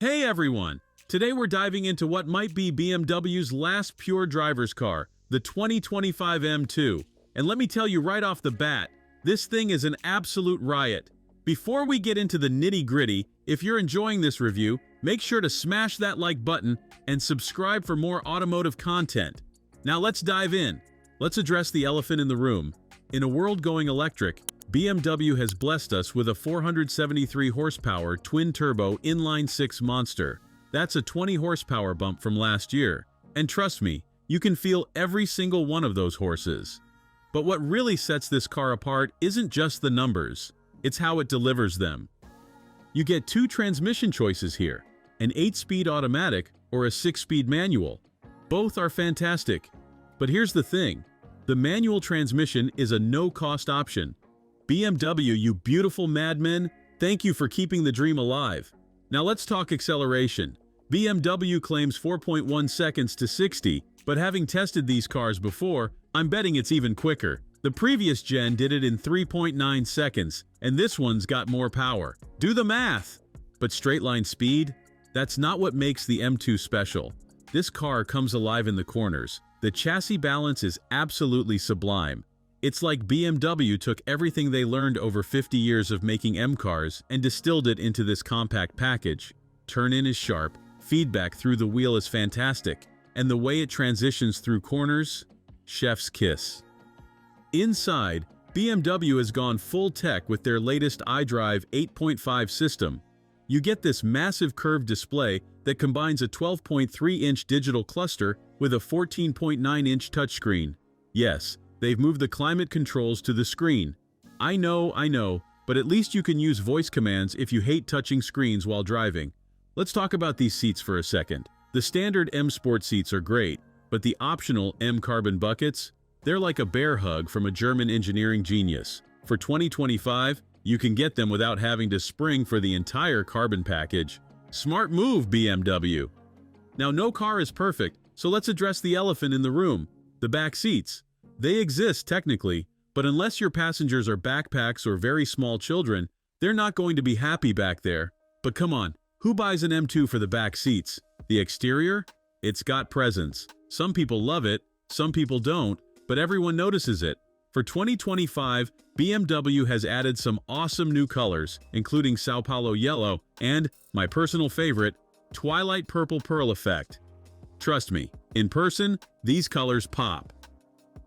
Hey everyone! Today we're diving into what might be BMW's last pure driver's car, the 2025 M2. And let me tell you right off the bat, this thing is an absolute riot. Before we get into the nitty-gritty, if you're enjoying this review, make sure to smash that like button and subscribe for more automotive content. Now let's dive in. Let's address the elephant in the room. In a world going electric, BMW has blessed us with a 473 horsepower twin-turbo inline-six monster. That's a 20 horsepower bump from last year. And trust me, you can feel every single one of those horses. But what really sets this car apart isn't just the numbers, it's how it delivers them. You get two transmission choices here, an 8-speed automatic or a 6-speed manual. Both are fantastic. But here's the thing, the manual transmission is a no-cost option. BMW, you beautiful madmen, thank you for keeping the dream alive. Now let's talk acceleration. BMW claims 4.1 seconds to 60, but having tested these cars before, I'm betting it's even quicker. The previous gen did it in 3.9 seconds, and this one's got more power. Do the math! But straight-line speed? That's not what makes the M2 special. This car comes alive in the corners. The chassis balance is absolutely sublime. It's like BMW took everything they learned over 50 years of making M cars and distilled it into this compact package. Turn-in is sharp, feedback through the wheel is fantastic, and the way it transitions through corners, chef's kiss. Inside, BMW has gone full tech with their latest iDrive 8.5 system. You get this massive curved display that combines a 12.3-inch digital cluster with a 14.9-inch touchscreen. Yes, they've moved the climate controls to the screen. I know, but at least you can use voice commands if you hate touching screens while driving. Let's talk about these seats for a second. The standard M Sport seats are great, but the optional M Carbon buckets? They're like a bear hug from a German engineering genius. For 2025, you can get them without having to spring for the entire carbon package. Smart move, BMW! Now, no car is perfect, so let's address the elephant in the room, the back seats. They exist technically, but unless your passengers are backpacks or very small children, they're not going to be happy back there. But come on, who buys an M2 for the back seats? The exterior? It's got presence. Some people love it, some people don't, but everyone notices it. For 2025, BMW has added some awesome new colors, including Sao Paulo yellow and, my personal favorite, Twilight purple pearl effect. Trust me, in person, these colors pop.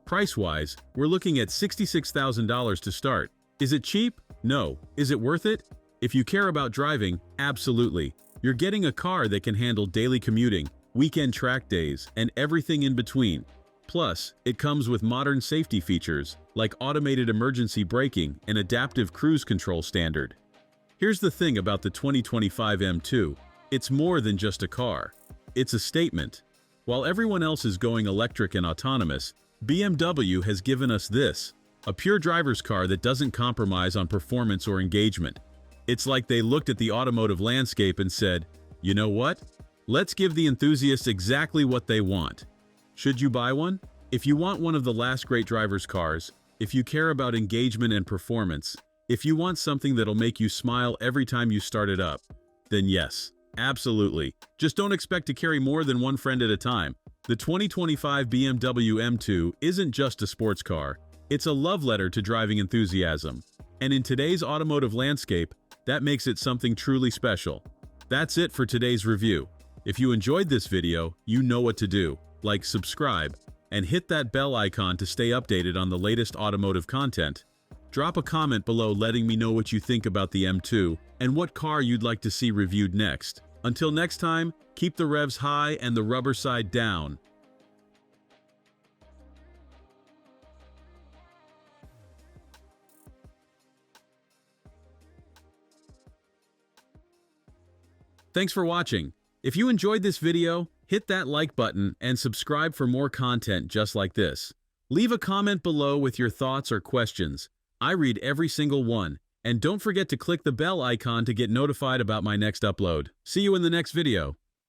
Price-wise, we're looking at $66,000 to start. Is it cheap? No. Is it worth it? If you care about driving, absolutely. You're getting a car that can handle daily commuting, weekend track days, and everything in between. Plus, it comes with modern safety features like automated emergency braking and adaptive cruise control standard. Here's the thing about the 2025 M2. It's more than just a car. It's a statement. While everyone else is going electric and autonomous, BMW has given us this, a pure driver's car that doesn't compromise on performance or engagement. It's like they looked at the automotive landscape and said, you know what? Let's give the enthusiasts exactly what they want. Should you buy one? If you want one of the last great driver's cars, if you care about engagement and performance, if you want something that'll make you smile every time you start it up, then yes, absolutely. Just don't expect to carry more than one friend at a time. The 2025 BMW M2 isn't just a sports car, it's a love letter to driving enthusiasm. And in today's automotive landscape, that makes it something truly special. That's it for today's review. If you enjoyed this video, you know what to do. Like, subscribe, and hit that bell icon to stay updated on the latest automotive content. Drop a comment below letting me know what you think about the M2 and what car you'd like to see reviewed next. Until next time, keep the revs high and the rubber side down. Thanks for watching. If you enjoyed this video, hit that like button and subscribe for more content just like this. Leave a comment below with your thoughts or questions. I read every single one. And don't forget to click the bell icon to get notified about my next upload. See you in the next video.